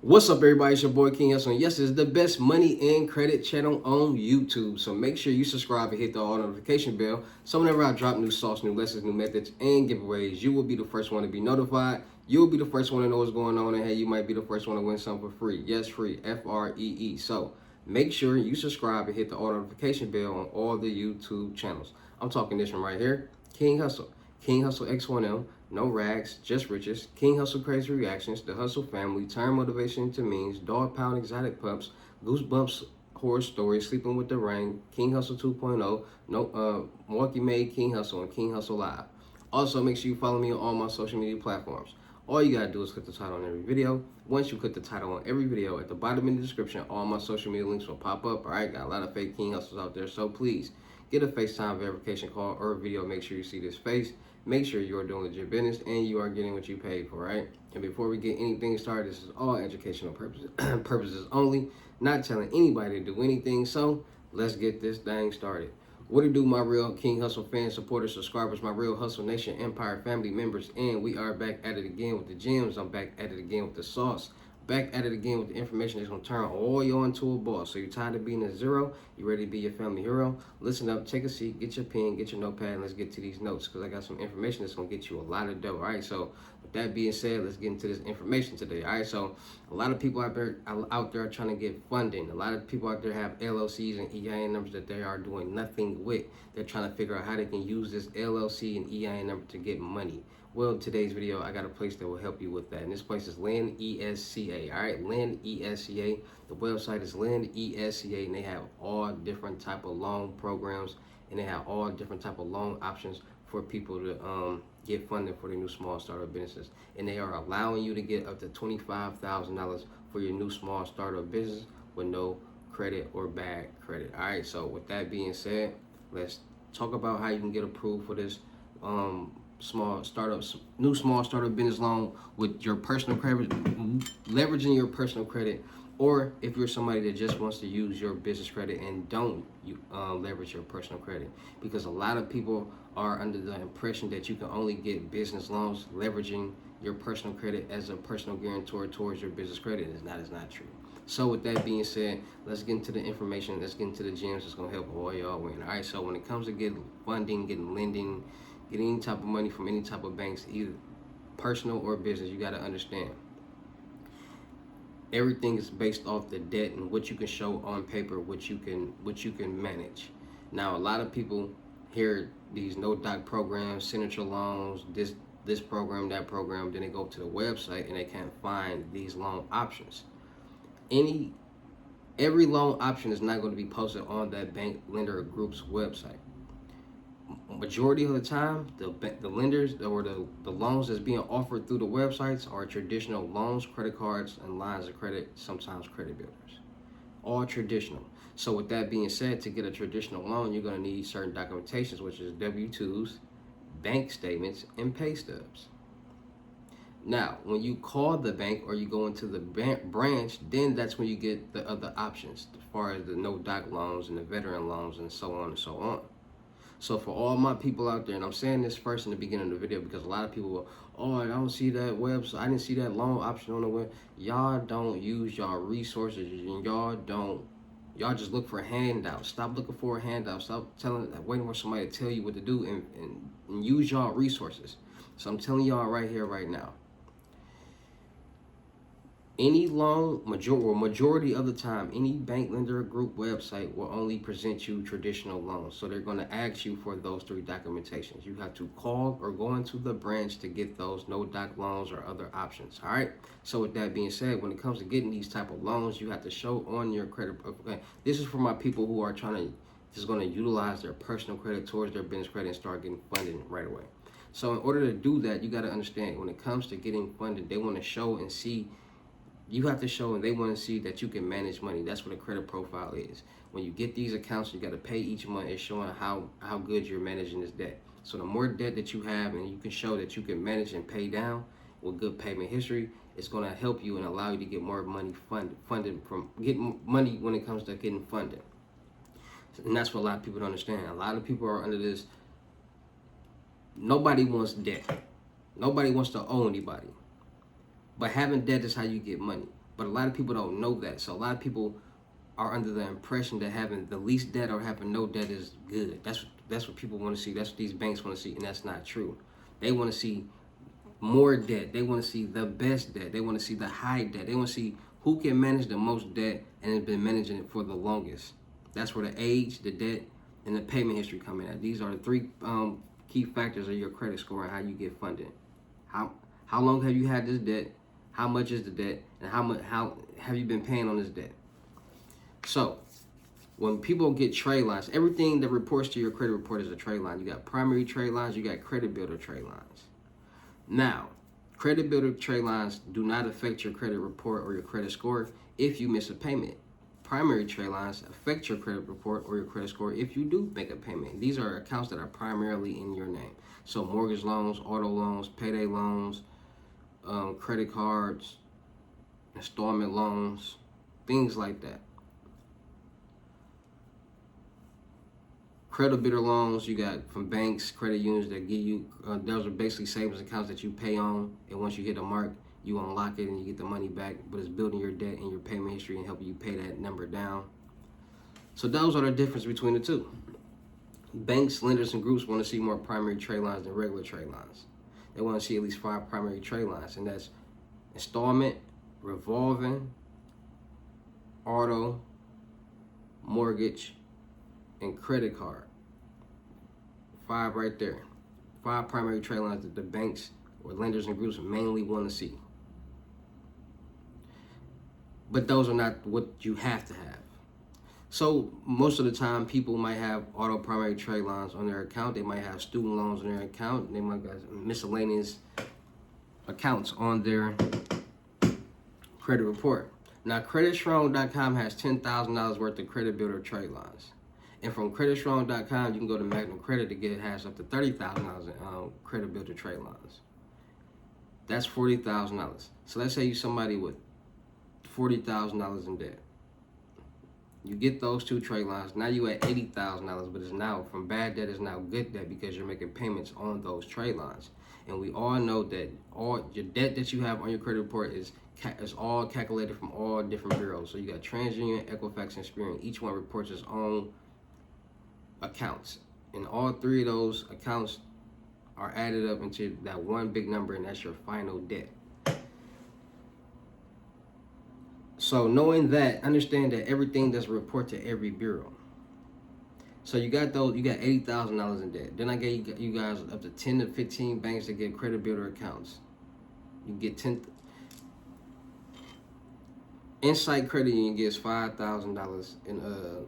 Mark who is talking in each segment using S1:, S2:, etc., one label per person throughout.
S1: What's up, everybody? It's your boy King Hussle. Yes, it's the best money and credit channel on YouTube. So make sure you subscribe and hit the all notification bell. So whenever I drop new sauce, new lessons, new methods, and giveaways, you will be the first one to be notified. You'll be the first one to know what's going on, and hey, you might be the first one to win something for free. Yes, free. FREE. So make sure you subscribe and hit the all notification bell on all the YouTube channels. I'm talking this one right here, King Hussle. King Hussle X1M, No Rags, Just Riches, King Hussle Crazy Reactions, The Hussle Family, Turn Motivation into Means, Dog Pound Exotic Pups, Goosebumps Horror Story, Sleeping with the Rain, King Hussle 2.0, Milwaukee Made King Hussle, and King Hussle Live. Also, make sure you follow me on all my social media platforms. All you gotta do is click the title on every video. Once you click the title on every video, at the bottom in the description, all my social media links will pop up. Alright, got a lot of fake King Hustles out there, so please get a FaceTime verification call or a video. Make sure you see this face. Make sure you are doing legit business and you are getting what you paid for, right? And before we get anything started, this is all educational purposes, purposes only, not telling anybody to do anything. So let's get this thing started. What it do, my real King Hussle fans, supporters, subscribers, my real Hussle Nation Empire family members, and we are back at it again with the gems. I'm back at it again with the sauce. Back at it again with the information that's going to turn all y'all into a boss. So you're tired of being a zero? You ready to be your family hero? Listen up, take a seat, get your pen, get your notepad, and let's get to these notes because I got some information that's going to get you a lot of dough. All right, so with that being said, let's get into this information today. All right, so a lot of people out there are trying to get funding. A lot of people out there have LLCs and EIN numbers that they are doing nothing with. They're trying to figure out how they can use this LLC and EIN number to get money. Well, today's video, I got a place that will help you with that. And this place is Lend ESCA. All right, Lend ESCA. The website is Lend ESCA, and they have all different type of loan programs, and they have all different type of loan options for people to get funding for their new small startup businesses. And they are allowing you to get up to $25,000 for your new small startup business with no credit or bad credit. All right, so with that being said, let's talk about how you can get approved for this new small startup business loan with your personal credit, leveraging your personal credit, or if you're somebody that just wants to use your business credit and don't leverage your personal credit, because a lot of people are under the impression that you can only get business loans leveraging your personal credit as a personal guarantor towards your business credit. It's not true. So with that being said, let's get into the information. Let's get into the gems that's gonna help all y'all win. All right. So when it comes to getting funding, getting lending, getting any type of money from any type of banks, either personal or business, you got to understand everything is based off the debt and what you can show on paper, what you can manage. Now, a lot of people hear these no doc programs, signature loans, this program, that program, then they go to the website and they can't find these loan options. Every loan option is not going to be posted on that bank, lender, or group's website. Majority of the time, the lenders or the loans that's being offered through the websites are traditional loans, credit cards, and lines of credit, sometimes credit builders. All traditional. So with that being said, to get a traditional loan, you're going to need certain documentations, which is W-2s, bank statements, and pay stubs. Now, when you call the bank or you go into the branch, then that's when you get the other options as far as the no-doc loans and the veteran loans and so on and so on. So for all my people out there, and I'm saying this first in the beginning of the video because a lot of people will, oh, I don't see that website, I didn't see that loan option on the web. Y'all don't use y'all resources, and y'all just look for handouts. Stop looking for a handout. Stop waiting for somebody to tell you what to do, and use y'all resources. So I'm telling y'all right here, right now, any loan, majority of the time, any bank, lender, group website will only present you traditional loans. So they're going to ask you for those three documentations. You have to call or go into the branch to get those no-doc loans or other options. All right. So with that being said, when it comes to getting these type of loans, you have to show on your credit. Okay, this is for my people who are just going to utilize their personal credit towards their business credit and start getting funding right away. So in order to do that, you got to understand when it comes to getting funded, they want to show and see. You have to show and they want to see that you can manage money. That's what a credit profile is. When you get these accounts, you got to pay each month. It's showing how good you're managing this debt. So the more debt that you have and you can show that you can manage and pay down with good payment history, it's going to help you and allow you to get more money funded from getting money when it comes to getting funded. And that's what a lot of people don't understand. A lot of people are under this. Nobody wants debt. Nobody wants to owe anybody. But having debt is how you get money. But a lot of people don't know that. So a lot of people are under the impression that having the least debt or having no debt is good. That's what people want to see. That's what these banks want to see, and that's not true. They want to see more debt. They want to see the best debt. They want to see the high debt. They want to see who can manage the most debt and has been managing it for the longest. That's where the age, the debt, and the payment history come in. These are the three key factors of your credit score and how you get funded. How long have you had this debt? How much is the debt? And how have you been paying on this debt? So when people get trade lines, everything that reports to your credit report is a trade line. You got primary trade lines, you got credit builder trade lines. Now, credit builder trade lines do not affect your credit report or your credit score if you miss a payment. Primary trade lines affect your credit report or your credit score if you do make a payment. These are accounts that are primarily in your name. So mortgage loans, auto loans, payday loans, credit cards, installment loans, things like that. Credit builder loans you got from banks, credit unions that give you, those are basically savings accounts that you pay on, and once you hit a mark, you unlock it and you get the money back, but it's building your debt and your payment history and helping you pay that number down. So those are the difference between the two. Banks, lenders, and groups want to see more primary trade lines than regular trade lines. They want to see at least 5 primary trade lines, and that's installment, revolving, auto, mortgage, and credit card. 5 right there. 5 primary trade lines that the banks or lenders and groups mainly want to see. But those are not what you have to have. So most of the time, people might have auto primary trade lines on their account. They might have student loans on their account. They might have miscellaneous accounts on their credit report. Now, CreditStrong.com has $10,000 worth of credit builder trade lines. And from CreditStrong.com, you can go to Magnum Credit to has up to $30,000 in credit builder trade lines. That's $40,000. So let's say you're somebody with $40,000 in debt. You get those 2 trade lines. Now you at $80,000, but it's now from bad debt is now good debt because you're making payments on those trade lines. And we all know that all your debt that you have on your credit report is all calculated from all different bureaus. So you got TransUnion, Equifax, and Experian. Each one reports its own accounts, and all 3 of those accounts are added up into that one big number, and that's your final debt. So knowing that, understand that everything does report to every bureau. So you got $80,000 in debt. Then I gave you guys up to 10 to 15 banks that get credit builder accounts. You get 10. Insight Credit Union gets $5,000 in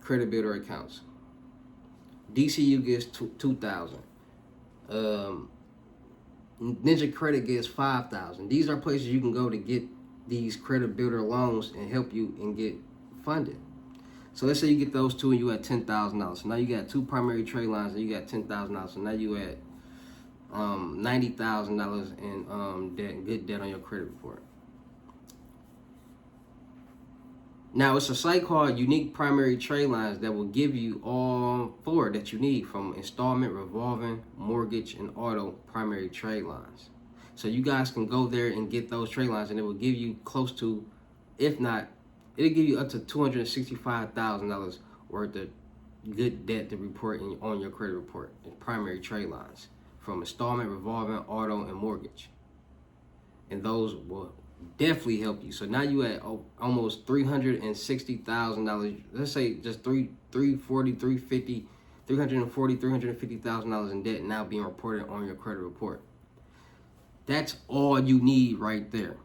S1: credit builder accounts. DCU gets $2,000. Ninja Credit gets $5,000. These are places you can go to get these credit builder loans and help you and get funded. So let's say you get those 2 and you at $10,000. So now you got 2 primary trade lines and you got $10,000. So now you at $90,000 in good debt on your credit report. Now it's a site called Unique Primary Trade Lines that will give you all 4 that you need, from installment, revolving, mortgage, and auto primary trade lines. So you guys can go there and get those trade lines, and it will give you close to, if not, it'll give you up to $265,000 worth of good debt to report on your credit report in primary trade lines, from installment, revolving, auto, and mortgage. And those will definitely help you. So now you at almost $360,000. Let's say just $350,000 in debt now being reported on your credit report. That's all you need right there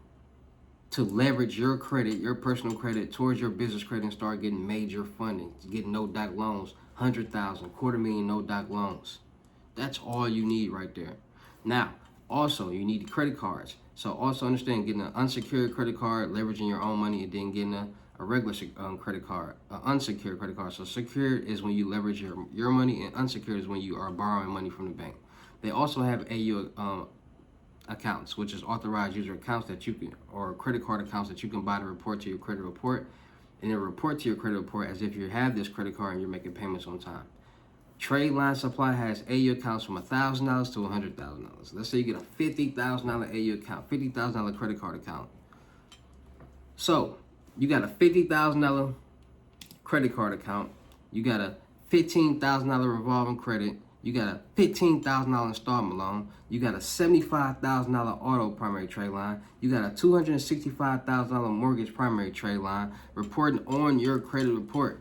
S1: to leverage your credit, your personal credit, towards your business credit and start getting major funding, getting no-doc loans, $100,000, $250,000 no-doc loans. That's all you need right there. Now, also, you need credit cards. So also understand, getting an unsecured credit card, leveraging your own money, and then getting a regular credit card, an unsecured credit card. So secured is when you leverage your money, and unsecured is when you are borrowing money from the bank. They also have AU accounts, which is authorized user accounts that you can, or credit card accounts that you can buy to report to your credit report, and then report to your credit report as if you have this credit card and you're making payments on time. Trade Line Supply has AU accounts from $1,000 to $100,000. Let's say you get a $50,000 AU account, $50,000 credit card account. So you got a $50,000 credit card account. You got a $15,000 revolving credit. You got a $15,000 installment loan. You got a $75,000 auto primary trade line. You got a $265,000 mortgage primary trade line. Reporting on your credit report.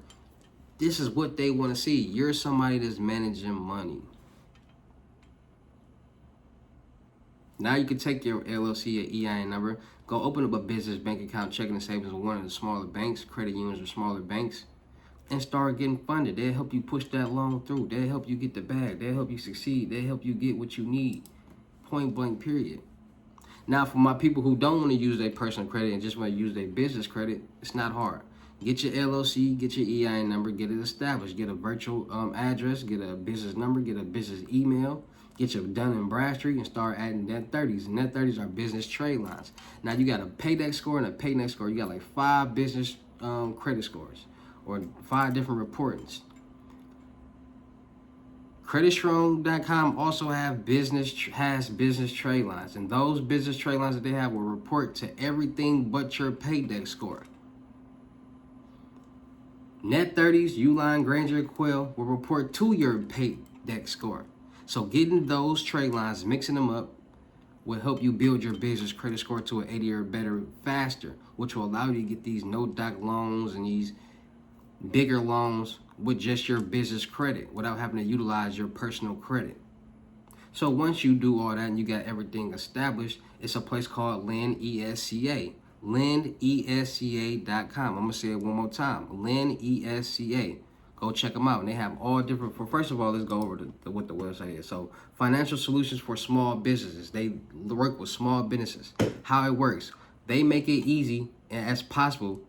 S1: This is what they want to see. You're somebody that's managing money. Now you can take your LLC, your EIN number, go open up a business bank account, checking and savings with one of the smaller banks, credit unions or smaller banks, and start getting funded. They'll help you push that loan through. They'll help you get the bag. They'll help you succeed. They'll help you get what you need. Point blank, period. Now, for my people who don't want to use their personal credit and just want to use their business credit, it's not hard. Get your LLC, get your EIN number, get it established. Get a virtual address, get a business number, get a business email, get your Dun & Bradstreet, and start adding net 30s. And net 30s are business trade lines. Now, you got a paydex score and a paynext score. You got like 5 business credit scores or 5 different reportings. CreditStrong.com also has business trade lines, and those business trade lines that they have will report to everything but your paydex score. Net 30s, Uline, Granger, Quill will report to your paydex score. So getting those trade lines, mixing them up, will help you build your business credit score to an 80 or better faster, which will allow you to get these no-doc loans and these bigger loans with just your business credit without having to utilize your personal credit. So once you do all that and you got everything established, it's a place called Lend Esca. LendEsca.com. I'm going to say it one more time. LendEsca. Go check them out. And they have all different, first of all, let's go over what the website is. So, financial solutions for small businesses. They work with small businesses. How it works, they make it easy as possible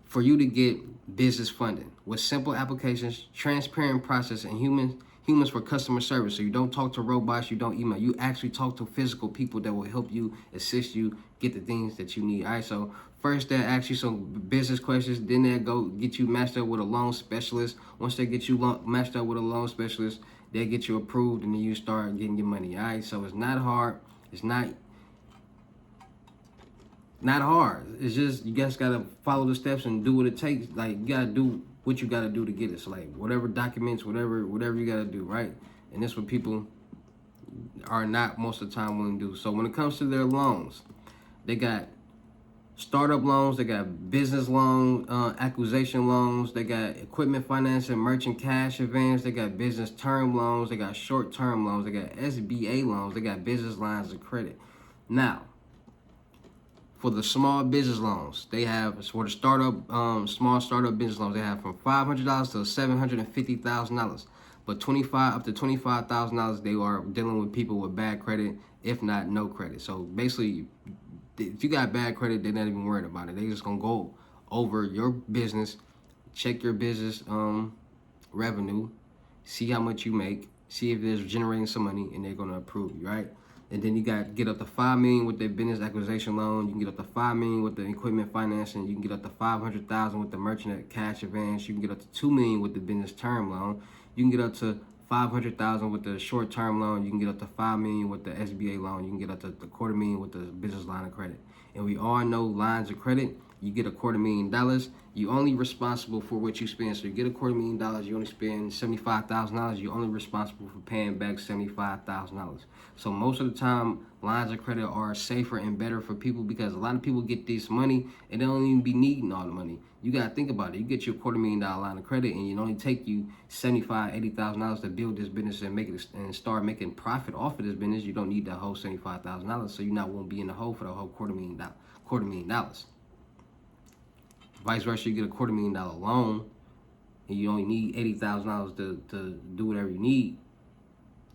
S1: for you to get business funding with simple applications, transparent process, and humans for customer service. So you don't talk to robots, you don't email. You actually talk to physical people that will help you, assist you, get the things that you need. All right, so first they'll ask you some business questions, then they'll go get you matched up with a loan specialist. Once they get you matched up with a loan specialist, they'll get you approved, and then you start getting your money. All right, so it's not hard. It's not hard. It's just you guys gotta follow the steps and do what it takes. Like, you gotta do what you gotta do to get it. So like whatever documents, whatever you gotta do, right? And that's what people are not most of the time willing to do. So when it comes to their loans, they got startup loans, they got business loan, acquisition loans, they got equipment finance and merchant cash advance, they got business term loans, they got short-term loans, they got SBA loans, they got business lines of credit. Now, for the small business loans, they have, for the small startup business loans, they have from $500 to $750,000. But up to $25,000, they are dealing with people with bad credit, if not no credit. So basically, if you got bad credit, they're not even worried about it. They're just gonna go over your business, check your business revenue, see how much you make, see if it's generating some money, and they're gonna approve you, right? And then you got get up to $5 million with the business acquisition loan. You can get up to $5 million with the equipment financing. You can get up to $500,000 with the merchant cash advance. You can get up to $2 million with the business term loan. You can get up to $500,000 with the short term loan. You can get up to $5 million with the SBA loan. You can get up to $250,000 with the business line of credit. And we all know lines of credit. You get $250,000. You only responsible for what you spend. So you get $250,000. You only spend $75,000. You're only responsible for paying back $75,000. So most of the time, lines of credit are safer and better for people because a lot of people get this money and they don't even be needing all the money. You gotta think about it. You get your $250,000 line of credit and it only take you $75,000, $80,000 to build this business and make it and start making profit off of this business. You don't need that whole $75,000, so you won't be in the hole for the whole $250,000. Vice versa, you get a $250,000 loan and you only need $80,000 to do whatever you need.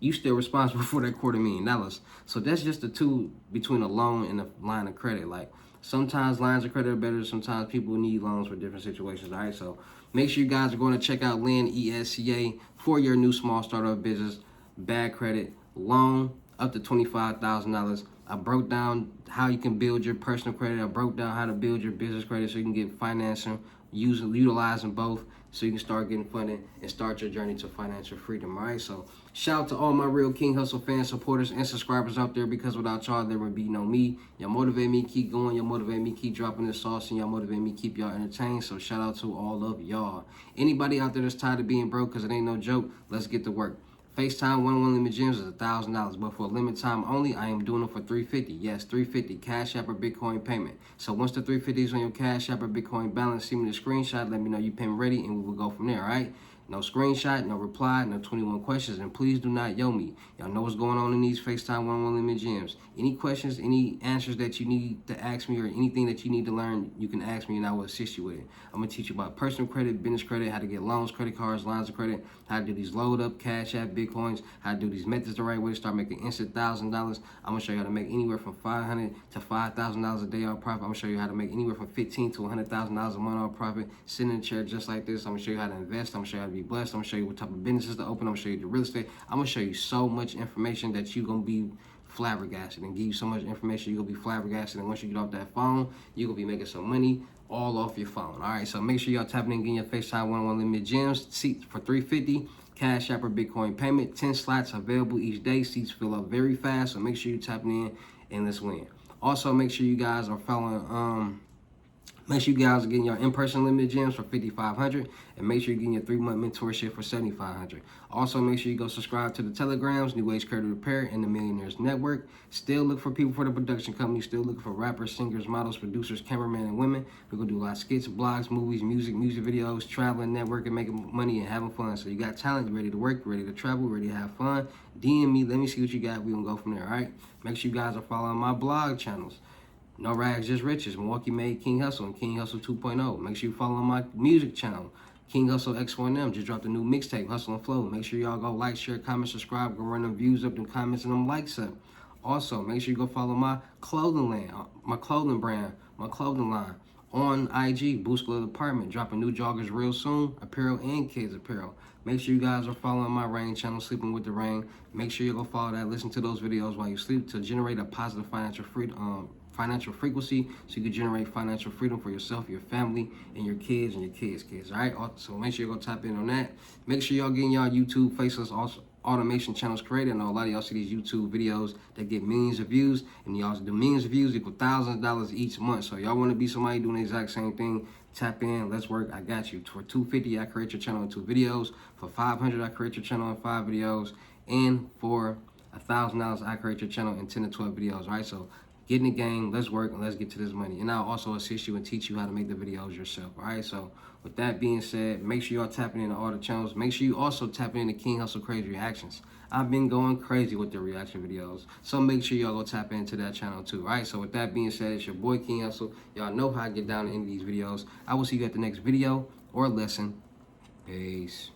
S1: You still responsible for that $250,000. So that's just the two between a loan and a line of credit. Like, sometimes lines of credit are better. Sometimes people need loans for different situations. All right, so make sure you guys are going to check out Lend Esca for your new small startup business. Bad credit loan up to $25,000. I broke down how you can build your personal credit. I broke down how to build your business credit so you can get financing, utilizing both so you can start getting funding and start your journey to financial freedom. All right, so Shout out to all my real King Hustle fans, supporters, and subscribers out there, because without y'all, there would be no me. Y'all motivate me, keep going. Y'all motivate me, keep dropping this sauce, and y'all motivate me, keep y'all entertained. So shout out to all of y'all. Anybody out there that's tired of being broke, because it ain't no joke, let's get to work. FaceTime one-on-one limit gems is $1,000, but for a limited time only, I am doing them for $350. Yes, $350, Cash App or Bitcoin payment. So once the $350 is on your Cash App or Bitcoin balance, send me the screenshot, let me know you payment ready, and we will go from there, all right? No screenshot, no reply, no 21 questions, and please do not yo me. Y'all know what's going on in these FaceTime one-on-one limit gems. Any questions, any answers that you need to ask me, or anything that you need to learn, you can ask me and I will assist you with it. I'm going to teach you about personal credit, business credit, how to get loans, credit cards, lines of credit, how to do these load up, Cash App, Bitcoins, how to do these methods the right way to start making instant $1,000. I'm going to show you how to make anywhere from $500 to $5,000 a day off profit. I'm going to show you how to make anywhere from $15,000 to $100,000 a month off profit, sitting in a chair just like this. I'm going to show you how to invest. I'm going to show you how to be blessed. I'm going to show you what type of businesses to open. I'm going to show you the real estate. I'm going to show you so much information that you're going to be flabbergasted, and give you so much information you're going to be flabbergasted, and once you get off that phone, you're going to be making some money all off your phone. All right, so make sure y'all tapping in, getting your FaceTime one-on-one limit gems. Seats for $350, Cash App or Bitcoin payment. 10 slots available each day. Seats fill up very fast, so make sure you're tapping in and let's win. Also, make sure you guys are following make sure you guys are getting your in-person limited gems for $5,500, and make sure you're getting your 3-month mentorship for $7,500. Also, make sure you go subscribe to the Telegrams, New Age Credit Repair, and the Millionaires Network. Still look for people for the production company. Still looking for rappers, singers, models, producers, cameramen, and women. We're going to do a lot of skits, blogs, movies, music videos, traveling, networking, making money, and having fun. So you got talent, you ready to work, ready to travel, ready to have fun, DM me. Let me see what you got. We're going to go from there, all right? Make sure you guys are following my blog channels. No Rags, Just Riches, Milwaukee Made King Hustle, and King Hustle 2.0. Make sure you follow my music channel, King Hustle X1M. Just dropped a new mixtape, Hustle and Flow. Make sure y'all go like, share, comment, subscribe. Go run them views up, them comments, and them likes up. Also, make sure you go follow my clothing line, my clothing brand, my clothing line on IG, Hussle Department. Dropping new joggers real soon, apparel and kids apparel. Make sure you guys are following my Rain channel, Sleeping with the Rain. Make sure you go follow that. Listen to those videos while you sleep to generate a positive financial frequency, so you can generate financial freedom for yourself, your family, and your kids, and your kids. All right, so make sure you go tap in on that. Make sure y'all getting y'all YouTube faceless automation channels created. I know a lot of y'all see these YouTube videos that get millions of views, and y'all do millions of views equal thousands of dollars each month. So y'all want to be somebody doing the exact same thing, tap in, let's work. I got you. For $250, I create your channel in 2 videos. For $500, I create your channel in 5 videos, and for $1,000, I create your channel in 10 to 12 videos. All right, so get in the game, let's work, and let's get to this money. And I'll also assist you and teach you how to make the videos yourself. All right, so with that being said, make sure y'all tapping into all the channels. Make sure you also tapping into King Hustle Crazy Reactions. I've been going crazy with the reaction videos, so make sure y'all go tap into that channel too. All right, so with that being said, it's your boy King Hustle. Y'all know how I get down into these videos. I will see you at the next video or lesson. Peace.